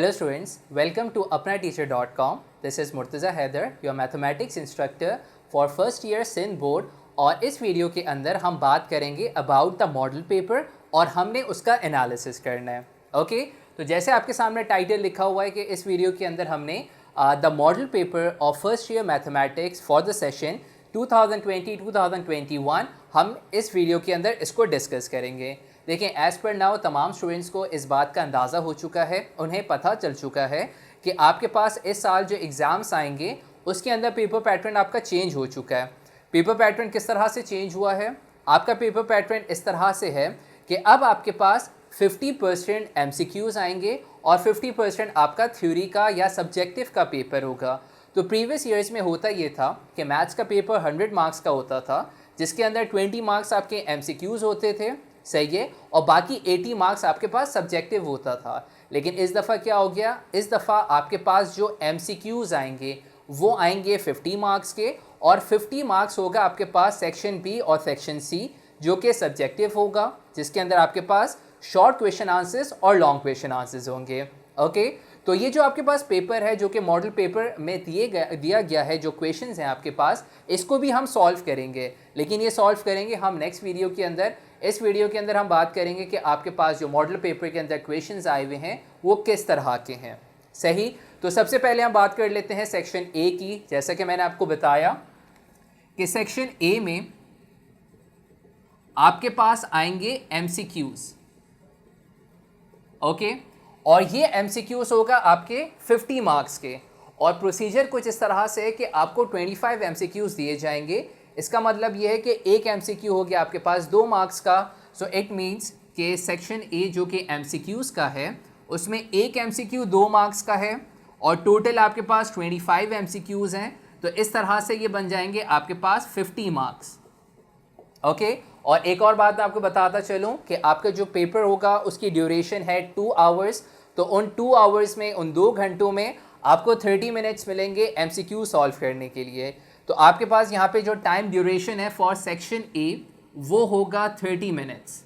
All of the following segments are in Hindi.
Hello students, welcome to apnateacher.com. This is Murtaza Haider, your mathematics instructor for first year Sindh board. और इस वीडियो के अंदर हम बात करेंगे अबाउट द मॉडल पेपर और हमने उसका एनालिसिस करना है. ओके तो जैसे आपके सामने टाइटल लिखा हुआ है कि इस वीडियो के अंदर हमने the model paper of first year mathematics for the session 2020-2021 हम इस वीडियो के अंदर इसको डिस्कस करेंगे. देखें, एज़ पर नाउ तमाम स्टूडेंट्स को इस बात का अंदाज़ा हो चुका है, उन्हें पता चल चुका है कि आपके पास इस साल जो एग्ज़ाम्स आएंगे उसके अंदर पेपर पैटर्न आपका चेंज हो चुका है. पेपर पैटर्न किस तरह से चेंज हुआ है? आपका पेपर पैटर्न इस तरह से है कि अब आपके पास 50% MCQs आएंगे और 50% आपका थ्योरी का या सब्जेक्टिव का पेपर होगा. तो प्रीवियस ईयर्स में होता ये था कि मैथ्स का पेपर 100 मार्क्स का होता था, जिसके अंदर 20 मार्क्स आपके MCQs होते थे, सही है, और बाकी 80 मार्क्स आपके पास सब्जेक्टिव होता था. लेकिन इस दफ़ा क्या हो गया? इस दफ़ा आपके पास जो MCQs आएंगे वो आएंगे 50 मार्क्स के, और 50 मार्क्स होगा आपके पास सेक्शन बी और सेक्शन सी जो कि सब्जेक्टिव होगा, जिसके अंदर आपके पास शॉर्ट क्वेश्चन आंसर्स और लॉन्ग क्वेश्चन आंसर्स होंगे. ओके तो ये जो आपके पास पेपर है जो कि मॉडल पेपर में दिया गया है, जो क्वेश्चंस हैं आपके पास, इसको भी हम सॉल्व करेंगे. लेकिन ये सॉल्व करेंगे हम नेक्स्ट वीडियो के अंदर. इस वीडियो के अंदर हम बात करेंगे कि आपके पास जो मॉडल पेपर के अंदर क्वेश्चंस आए हुए हैं वो किस तरह के हैं. सही, तो सबसे पहले हम बात कर लेते हैं सेक्शन ए की. जैसा कि मैंने आपको बताया कि सेक्शन ए में आपके पास आएंगे MCQs. ओके और ये MCQs होगा आपके 50 मार्क्स के, और प्रोसीजर कुछ इस तरह से है कि आपको 25 MCQs दिए जाएंगे. इसका मतलब ये है कि एक MCQ हो गया आपके पास 2 मार्क्स का. सो इट मीन्स कि सेक्शन ए जो कि MCQs का है उसमें एक MCQ 2 मार्क्स का है और टोटल आपके पास 25 MCQs हैं. तो इस तरह से ये बन जाएंगे आपके पास 50 मार्क्स. ओके और एक और बात मैं आपको बताता चलूँ कि आपका जो पेपर होगा उसकी ड्यूरेशन है 2 आवर्स. तो उन 2 आवर्स में, उन 2 घंटों में आपको 30 मिनट्स मिलेंगे MCQ सॉल्व करने के लिए. तो आपके पास यहाँ पे जो टाइम ड्यूरेशन है फॉर सेक्शन ए वो होगा 30 मिनट्स.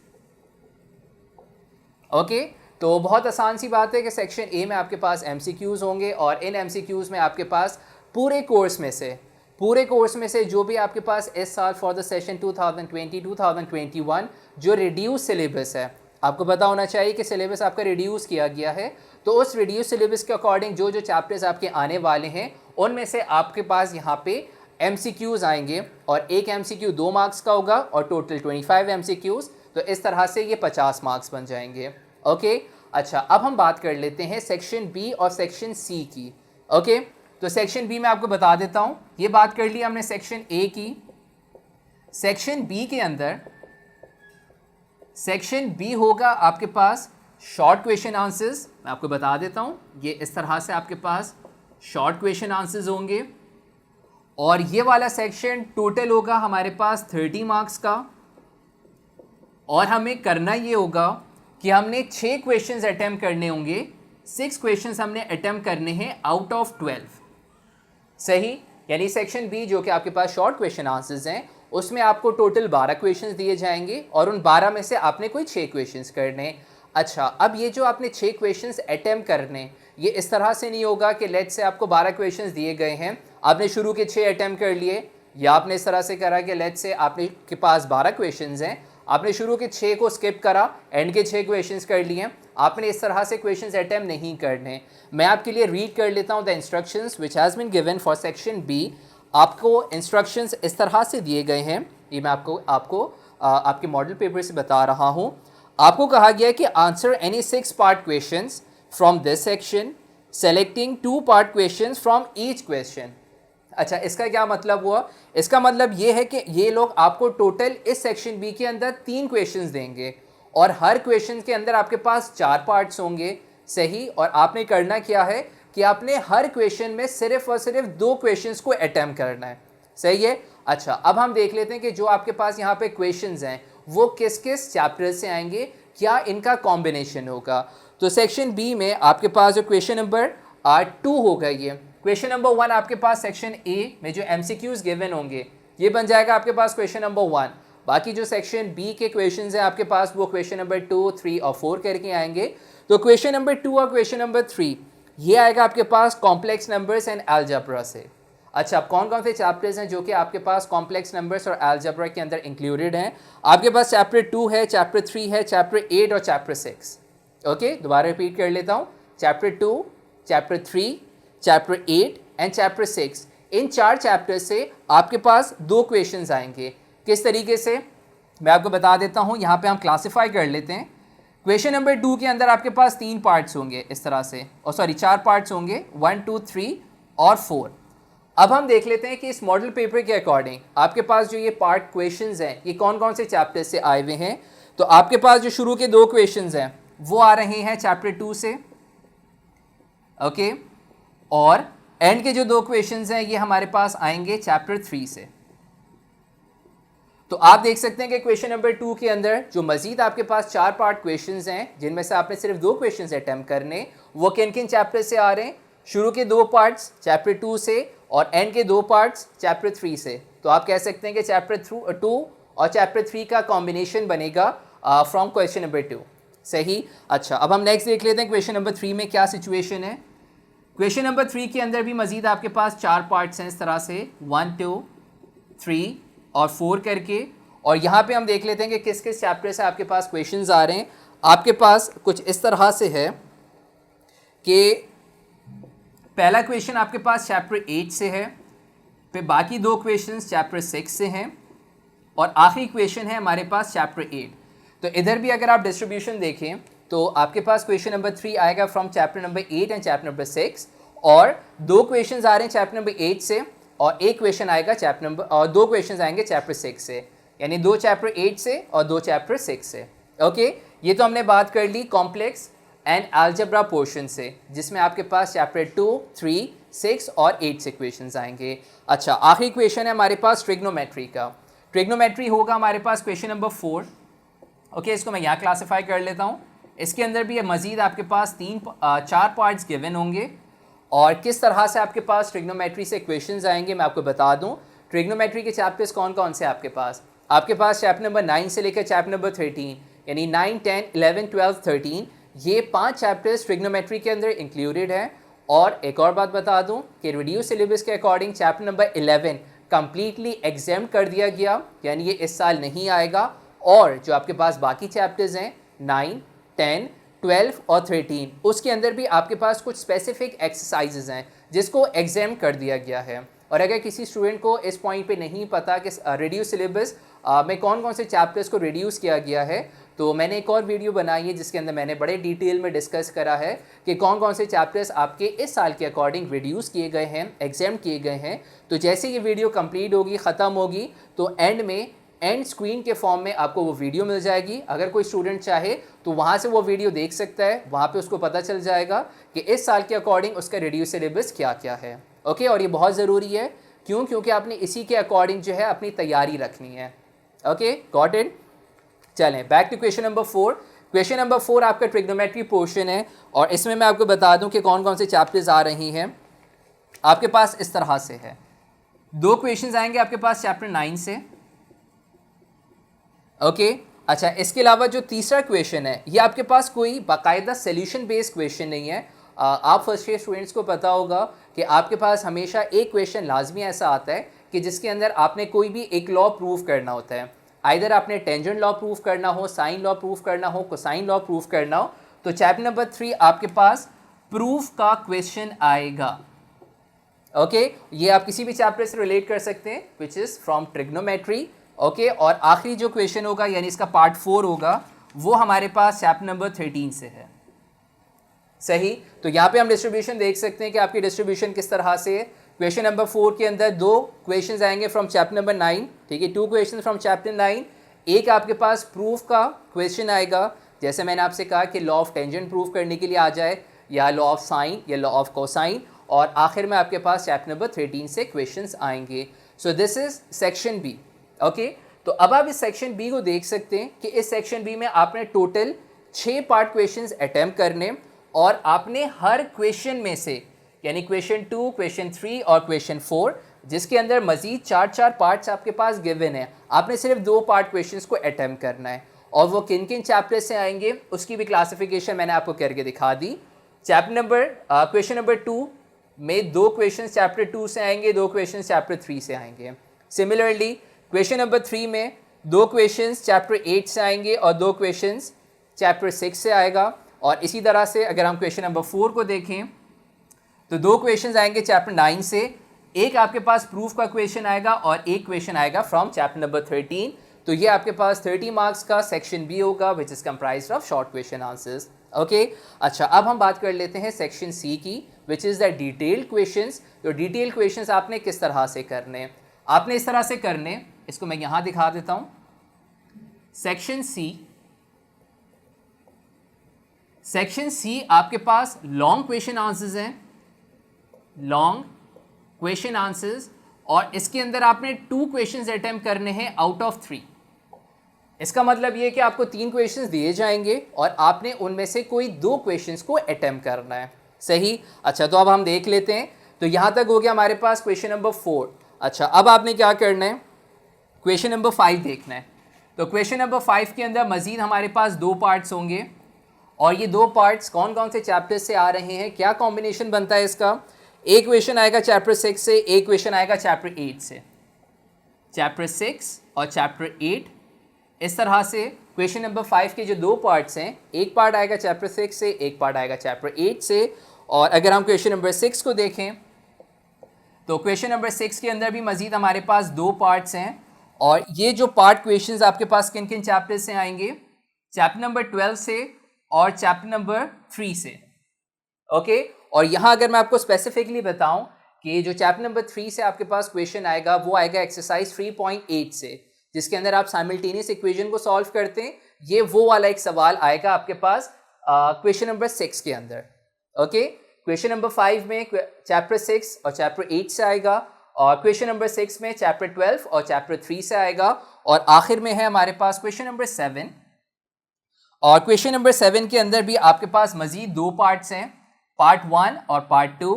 ओके तो बहुत आसान सी बात है कि सेक्शन ए में आपके पास MCQs होंगे और इन MCQs में आपके पास पूरे कोर्स में से जो भी आपके पास इस साल फॉर द सेशन 2020-2021 जो रिड्यूस सिलेबस है, आपको पता होना चाहिए कि सिलेबस आपका रिड्यूस किया गया है. तो उस रिड्यूस सिलेबस के अकॉर्डिंग जो चैप्टर्स आपके आने वाले हैं उनमें से आपके पास यहाँ पे MCQs आएंगे, और एक MCQ 2 मार्क्स का होगा और टोटल 25 MCQs. तो इस तरह से ये 50 मार्क्स बन जाएंगे. ओके अच्छा, अब हम बात कर लेते हैं सेक्शन बी और सेक्शन सी की. ओके तो सेक्शन बी में आपको बता देता हूँ, ये बात कर ली हमने सेक्शन ए की. सेक्शन बी के अंदर सेक्शन बी होगा आपके पास शॉर्ट क्वेश्चन आंसर्स. मैं आपको बता देता हूँ, ये इस तरह से आपके पास शॉर्ट क्वेश्चन आंसर्स होंगे, और ये वाला सेक्शन टोटल होगा हमारे पास 30 मार्क्स का. और हमें करना ये होगा कि हमने 6 क्वेश्चंस अटेम्प्ट करने होंगे. 6 क्वेश्चंस हमने अटेम्प्ट करने हैं आउट ऑफ 12. सही, यानी सेक्शन बी जो कि आपके पास शॉर्ट क्वेश्चन आंसर्स हैं उसमें आपको टोटल 12 क्वेश्चंस दिए जाएंगे और उन 12 में से आपने कोई 6 क्वेश्चंस करने. अच्छा, अब ये जो आपने 6 क्वेश्चंस अटेम्प्ट करने, ये इस तरह से नहीं होगा कि लेट्स से आपको 12 क्वेश्चंस दिए गए हैं, आपने शुरू के 6 अटेम्प्ट कर लिए, या आपने इस तरह से करा कि लेट्स से आपने के पास 12 क्वेश्चंस हैं, आपने शुरू के 6 को स्किप करा, एंड के 6 क्वेश्चंस कर लिए. आपने इस तरह से क्वेश्चंस अटेम्प्ट नहीं करने. मैं आपके लिए रीड कर लेता हूँ the instructions which has been given for section B. आपको इंस्ट्रक्शंस इस तरह से दिए गए हैं, ये मैं आपको आपके मॉडल पेपर से बता रहा हूँ. आपको कहा गया है कि answer any 6 part questions from this section selecting 2 part questions from each question. अच्छा, इसका क्या मतलब हुआ? इसका मतलब ये है कि ये लोग आपको टोटल इस सेक्शन बी के अंदर 3 क्वेश्चंस देंगे और हर क्वेश्चन के अंदर आपके पास 4 पार्ट्स होंगे. सही, और आपने करना क्या है कि आपने हर क्वेश्चन में सिर्फ और सिर्फ 2 क्वेश्चंस को अटेम्प्ट करना है. सही है. अच्छा, अब हम देख लेते हैं कि जो आपके पास यहाँ पे क्वेश्चंस हैं वो किस किस चैप्टर से आएंगे, क्या इनका कॉम्बिनेशन होगा. तो सेक्शन बी में आपके पास जो क्वेश्चन नंबर 2 होगा, ये क्वेश्चन नंबर 1 आपके पास सेक्शन ए में जो MCQs गिवन होंगे ये बन जाएगा आपके पास क्वेश्चन नंबर 1. बाकी जो सेक्शन बी के क्वेश्चंस हैं आपके पास वो क्वेश्चन नंबर 2, 3 और 4 करके आएंगे। तो क्वेश्चन नंबर 2 और क्वेश्चन नंबर 3 ये आएगा आपके पास कॉम्प्लेक्स नंबर्स एंड अलजेब्रा से। अच्छा, अब कौन कौन से चैप्टर्स हैं जो कि आपके पास कॉम्प्लेक्स नंबर्स और अलजेब्रा के अंदर इंक्लूडेड हैं? आपके पास चैप्टर 2 है, चैप्टर 3 है, चैप्टर 8 और चैप्टर 6। ओके, दोबारा रिपीट कर लेता हूँ। Chapter 2, chapter 3, chapter 8 and chapter 6, in 4 chapter से आपके पास 2 क्वेश्चंस आएंगे। किस तरीके से मैं आपको बता देता हूँ, यहाँ पे हम क्लासिफाई कर लेते हैं। क्वेश्चन नंबर 2 के अंदर आपके पास 3 पार्ट्स होंगे इस तरह से, और सॉरी 4 पार्ट्स होंगे, 1, 2, 3 और 4। अब हम देख लेते हैं कि इस मॉडल पेपर के अकॉर्डिंग आपके पास जो ये पार्ट क्वेश्चंस हैं ये कौन कौन से चैप्टर से आए हुए हैं। तो आपके पास जो शुरू के 2 क्वेश्चंस हैं वो आ रहे हैं चैप्टर 2 से, ओके, और एंड के जो 2 क्वेश्चंस हैं ये हमारे पास आएंगे चैप्टर 3 से। तो आप देख सकते हैं कि क्वेश्चन नंबर 2 के अंदर जो मजीद आपके पास 4 पार्ट क्वेश्चंस हैं जिनमें से आपने सिर्फ 2 क्वेश्चंस अटेम्प्ट करने, वो किन किन चैप्टर से आ रहे हैं? शुरू के 2 पार्ट्स चैप्टर 2 से और एंड के 2 पार्ट्स चैप्टर 3 से। तो आप कह सकते हैं कि चैप्टर 2 और चैप्टर 3 का कॉम्बिनेशन बनेगा फ्रॉम क्वेश्चन नंबर 2। सही। अच्छा, अब हम नेक्स्ट देख लेते हैं क्वेश्चन नंबर 3 में क्या सिचुएशन है। क्वेश्चन नंबर 3 के अंदर भी मजीद आपके पास 4 पार्ट्स हैं इस तरह से, 1, 2, 3 और 4 करके। और यहाँ पे हम देख लेते हैं कि किस किस चैप्टर से आपके पास क्वेश्चंस आ रहे हैं। आपके पास कुछ इस तरह से है कि पहला क्वेश्चन आपके पास चैप्टर 8 से है, फिर बाकी 2 क्वेश्चंस चैप्टर 6 से हैं और आखिरी क्वेश्चन है हमारे पास चैप्टर 8। तो इधर भी अगर आप डिस्ट्रीब्यूशन देखें तो आपके पास क्वेश्चन नंबर 3 आएगा from chapter number 8 and chapter number 6, और 2 क्वेश्चंस आ रहे हैं चैप्टर नंबर 8 से और 1 क्वेश्चन आएगा चैप्टर नंबर, और 2 क्वेश्चंस आएंगे चैप्टर 6 से, यानी 2 चैप्टर 8 से और 2 चैप्टर 6 से। ओके, ये तो हमने बात कर ली कॉम्प्लेक्स एंड अलजेब्रा पोर्शन से, जिसमें आपके पास चैप्टर 2, 3, 6 और 8 से क्वेश्चंस आएंगे। अच्छा, आखिरी क्वेश्चन है हमारे पास ट्रिग्नोमेट्री का। ट्रिग्नोमेट्री होगा हमारे पास क्वेश्चन नंबर 4। ओके, इसको मैं यहाँ क्लासीफाई कर लेता हूँ। इसके अंदर भी मज़ीद आपके पास 4 पार्ट्स गिवन होंगे, और किस तरह से आपके पास ट्रिग्नोमेट्री से क्वेश्चंस आएंगे मैं आपको बता दूँ। ट्रिग्नोमेट्री के चैप्टर्स कौन कौन से आपके पास चैप्टर नंबर 9 से लेकर चैप्टर नंबर 13, यानी 9, 10, 11, 12, 13, ये 5 चैप्टर्स ट्रिग्नोमेट्री के अंदर इंक्लूडेड हैं। और एक और बात बता दूं कि रिड्यूस सिलेबस के according chapter number 11 completely exam कर दिया गया, यानी ये इस साल नहीं आएगा। और जो आपके पास बाकी चैप्टर्स हैं 9, 10, 12 और 13, उसके अंदर भी आपके पास कुछ स्पेसिफिक एक्सरसाइजेज हैं जिसको एग्जाम कर दिया गया है। और अगर किसी स्टूडेंट को इस पॉइंट पे नहीं पता कि रिड्यूस सिलेबस में कौन कौन से चैप्टर्स को रिड्यूस किया गया है, तो मैंने एक और वीडियो बनाई है जिसके अंदर मैंने बड़े डिटेल में डिस्कस करा है कि कौन कौन से चैप्टर्स आपके इस साल के अकॉर्डिंग रिड्यूस किए गए हैं, एग्जाम किए गए हैं। तो जैसे ये वीडियो कंप्लीट होगी, ख़त्म होगी, तो एंड में एंड स्क्रीन के फॉर्म में आपको वो वीडियो मिल जाएगी। अगर कोई स्टूडेंट चाहे तो वहाँ से वो वीडियो देख सकता है, वहाँ पे उसको पता चल जाएगा कि इस साल के अकॉर्डिंग उसका रिड्यूस सिलेबस क्या क्या है। ओके, और ये बहुत ज़रूरी है, क्यों? क्योंकि आपने इसी के अकॉर्डिंग जो है अपनी तैयारी रखनी है। Okay, got it. चलें back to question number 4। Question number 4 आपका ट्रिग्नोमेट्री पोर्शन है, और इसमें मैं आपको बता दूं कि कौन कौन से चैप्टर्स आ रही हैं। आपके पास इस तरह से है, 2 क्वेश्चंस आएंगे आपके पास चैप्टर 9 से। ओके, अच्छा, इसके अलावा जो तीसरा क्वेश्चन है ये आपके पास कोई बाकायदा सोल्यूशन बेस्ड क्वेश्चन नहीं है। आप फर्स्ट ईयर स्टूडेंट्स को पता होगा कि आपके पास हमेशा एक क्वेश्चन लाजमी ऐसा आता है कि जिसके अंदर आपने कोई भी एक लॉ प्रूव करना होता है। आइदर आपने टेंजेंट लॉ प्रूव करना हो, साइन लॉ प्रूव करना हो, कोसाइन लॉ प्रूव करना हो। तो चैप्टर नंबर 3 आपके पास प्रूफ का क्वेश्चन आएगा। ओके, ये आप किसी भी चैप्टर से रिलेट कर सकते हैं which is from trigonometry. Okay, और आखिरी जो क्वेश्चन होगा यानी इसका पार्ट 4 होगा, वो हमारे पास चैप्टर नंबर 13 से है। सही। तो यहाँ पे हम डिस्ट्रीब्यूशन देख सकते हैं कि आपकी डिस्ट्रीब्यूशन किस तरह से है। क्वेश्चन नंबर 4 के अंदर 2 क्वेश्चंस आएंगे फ्रॉम चैप्टर नंबर 9, ठीक है, 2 क्वेश्चन फ्रॉम चैप्टर 9। एक आपके पास प्रूफ का क्वेश्चन आएगा, जैसे मैंने आपसे कहा कि लॉ ऑफ टेंजेंट प्रूफ करने के लिए आ जाए, या लॉ ऑफ साइन या लॉ ऑफ कोसाइन, और आखिर में आपके पास चैप्टर नंबर 13 से क्वेश्चंस आएंगे। So this is section B. Okay, तो अब आप इस सेक्शन बी को देख सकते हैं कि इस सेक्शन बी में आपने टोटल 6 पार्ट क्वेश्चंस अटेम्प्ट करने, और आपने हर क्वेश्चन में से, यानी क्वेश्चन 2, क्वेश्चन 3 और क्वेश्चन 4, जिसके अंदर मज़ीद 4 पार्ट्स आपके पास गिवन है, आपने सिर्फ 2 पार्ट क्वेश्चंस को अटैम्प्ट करना है। और वो किन किन चैप्टर से आएंगे उसकी भी क्लासिफिकेशन मैंने आपको करके दिखा दी। क्वेश्चन नंबर 2 में 2 क्वेश्चन चैप्टर 2 से आएंगे, 2 क्वेश्चन चैप्टर 3 से आएंगे। सिमिलरली क्वेश्चन नंबर 3 में 2 क्वेश्चन चैप्टर 8 से आएंगे और 2 क्वेश्चन चैप्टर 6 से आएगा। और इसी तरह से अगर हम क्वेश्चन नंबर 4 को देखें तो 2 क्वेश्चन आएंगे चैप्टर 9 से, एक आपके पास प्रूफ का क्वेश्चन आएगा और एक क्वेश्चन आएगा फ्रॉम चैप्टर नंबर 13। तो ये आपके पास 30 मार्क्स का सेक्शन बी होगा which is comprised of short question answers. Okay, अच्छा अब हम बात कर लेते हैं सेक्शन सी की, which is the detailed questions. तो डिटेल्ड क्वेश्चंस आपने किस तरह से करने, आपने इस तरह से करने, इसको मैं यहाँ दिखा देता हूँ। सेक्शन सी आपके पास लॉन्ग क्वेश्चन आंसर्स हैं, लॉन्ग क्वेश्चन आंसर्स, और इसके अंदर आपने 2 क्वेश्चंस अटेम्प्ट करने हैं आउट ऑफ 3। इसका मतलब ये कि आपको 3 क्वेश्चंस दिए जाएंगे और आपने उनमें से कोई 2 क्वेश्चंस को अटेम्प्ट करना है। सही, अच्छा तो अब हम देख लेते हैं। तो यहाँ तक हो गया हमारे पास क्वेश्चन नंबर 4। अच्छा अब आपने क्या करना है, क्वेश्चन नंबर 5 देखना है। तो क्वेश्चन नंबर 5 के अंदर मज़ीद हमारे पास 2 पार्ट्स होंगे और ये 2 पार्ट्स कौन कौन से चैप्टर से आ रहे हैं, क्या कॉम्बिनेशन बनता है इसका। एक क्वेश्चन आएगा चैप्टर 6 से, एक क्वेश्चन आएगा चैप्टर 8 से। चैप्टर 6 और चैप्टर 8, इस तरह से क्वेश्चन नंबर 5 के जो 2 पार्ट्स हैं, एक पार्ट आएगा चैप्टर 6 से, एक पार्ट आएगा चैप्टर 8 से। और अगर हम क्वेश्चन नंबर 6 को देखें तो क्वेश्चन नंबर 6 के अंदर भी मज़ीद हमारे पास 2 पार्ट्स हैं और ये जो पार्ट क्वेश्चंस आपके पास किन किन चैप्टर से आएंगे, चैप्टर नंबर 12 से और चैप्टर नंबर 3 से। ओके, और यहाँ अगर मैं आपको स्पेसिफिकली बताऊं कि जो चैप्टर नंबर 3 से आपके पास क्वेश्चन आएगा वो आएगा एक्सरसाइज 3.8 से, जिसके अंदर आप साइमल्टेनियस इक्वेशन को सॉल्व करते हैं। ये वो वाला एक सवाल आएगा आपके पास क्वेश्चन नंबर 6 के अंदर। ओके, क्वेश्चन नंबर 5 में चैप्टर 6 और चैप्टर 8 से आएगा और क्वेश्चन नंबर 6 में चैप्टर 12 और चैप्टर 3 से आएगा। और आखिर में है हमारे पास क्वेश्चन नंबर 7, और क्वेश्चन नंबर 7 के अंदर भी आपके पास मजीद 2 पार्ट्स हैं, पार्ट 1 और पार्ट 2।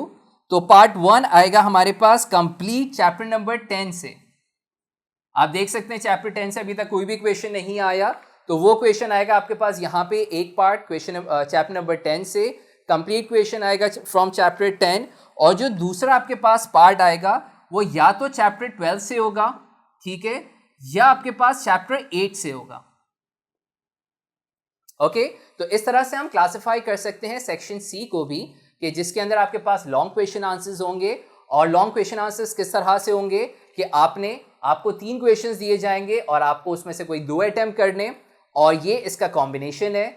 तो पार्ट 1 आएगा हमारे पास कंप्लीट चैप्टर नंबर 10 से। आप देख सकते हैं चैप्टर 10 से अभी तक कोई भी क्वेश्चन नहीं आया, तो वो क्वेश्चन आएगा आपके पास यहाँ पे एक पार्ट क्वेश्चन चैप्टर नंबर 10 से, कंप्लीट क्वेश्चन आएगा फ्रॉम चैप्टर 10। और जो दूसरा आपके पास पार्ट आएगा वो या तो चैप्टर 12 से होगा, ठीक है, या आपके पास चैप्टर 8 से होगा। ओके, तो इस तरह से हम क्लासिफाई कर सकते हैं सेक्शन सी को भी, कि जिसके अंदर आपके पास लॉन्ग क्वेश्चन आंसर्स होंगे। और लॉन्ग क्वेश्चन आंसर्स किस तरह से होंगे कि आपको 3 क्वेश्चंस दिए जाएंगे और आपको उसमें से कोई 2 अटेम्प्ट करने, और ये इसका कॉम्बिनेशन है।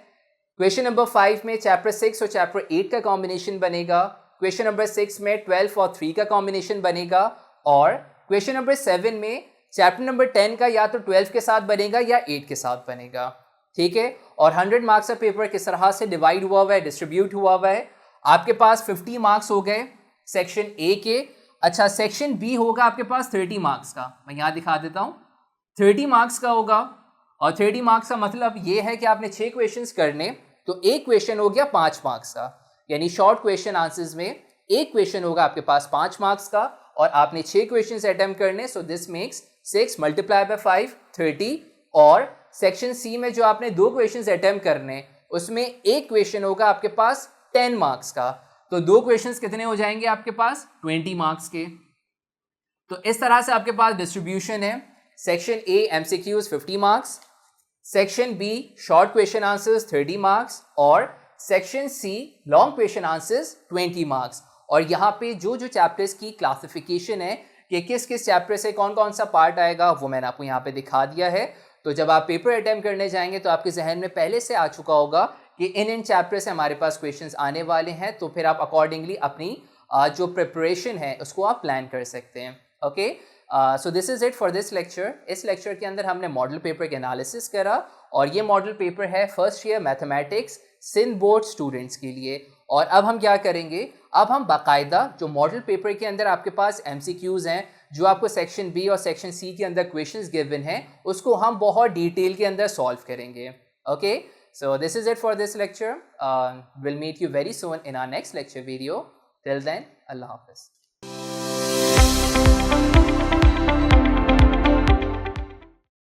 क्वेश्चन नंबर 5 में चैप्टर 6 और चैप्टर 8 का कॉम्बिनेशन बनेगा, क्वेश्चन नंबर 6 में 12 और 3 का कॉम्बिनेशन बनेगा, और क्वेश्चन नंबर 7 में चैप्टर नंबर 10 का या तो 12 के साथ बनेगा या 8 के साथ बनेगा, ठीक है। और 100 मार्क्स का पेपर किस तरह से डिवाइड हुआ हुआ है, डिस्ट्रीब्यूट हुआ हुआ है। आपके पास 50 मार्क्स हो गए सेक्शन ए के। अच्छा, सेक्शन बी होगा आपके पास 30 मार्क्स का, मैं यहाँ दिखा देता हूँ, 30 मार्क्स का होगा। और 30 मार्क्स का मतलब ये है कि आपने 6 क्वेश्चंस करने, तो एक क्वेश्चन हो गया 5 मार्क्स का, यानी शॉर्ट क्वेश्चन आंसर्स में एक क्वेश्चन होगा आपके पास 5 मार्क्स का और आपने 6 क्वेश्चंस अटेम्प्ट करने। So this makes 6 multiply by 5 30। और सेक्शन सी में जो आपने 2 क्वेश्चंस अटेम्प्ट करने, उसमें एक क्वेश्चन होगा आपके पास 10 मार्क्स का, तो 2 क्वेश्चंस कितने हो जाएंगे आपके पास 20 मार्क्स के। तो इस तरह से आपके पास डिस्ट्रीब्यूशन है। Section A MCQs 50 marks, section B short question answers 30 marks, और section C long question answers 20 marks. और यहाँ पे जो जो चैप्टर्स की क्लासिफिकेशन है कि किस किस चैप्टर से कौन कौन सा पार्ट आएगा, वो मैंने आपको यहाँ पे दिखा दिया है। तो जब आप पेपर अटेम्प्ट करने जाएंगे तो आपके जहन में पहले से आ चुका होगा कि इन चैप्टर से हमारे पास क्वेश्चंस आने वाले हैं, तो फिर आप अकॉर्डिंगली अपनी जो प्रिपरेशन है उसको आप प्लान कर सकते हैं। Okay, so this is it for this lecture. इस लेक्चर के अंदर हमने मॉडल पेपर के एनालिसिस करा, और ये मॉडल पेपर है first year mathematics Sindh board students के लिए। और अब हम क्या करेंगे, अब हम बाकायदा जो मॉडल पेपर के अंदर आपके पास एमसीक्यूज़ हैं, जो आपको सेक्शन बी और सेक्शन सी के अंदर क्वेश्चंस गिवन हैं, उसको हम बहुत डिटेल के अंदर सॉल्व करेंगे। Okay, so this is it for this lecture. Will meet you very soon in our next lecture video. Till then, अल्लाह हाफिज़।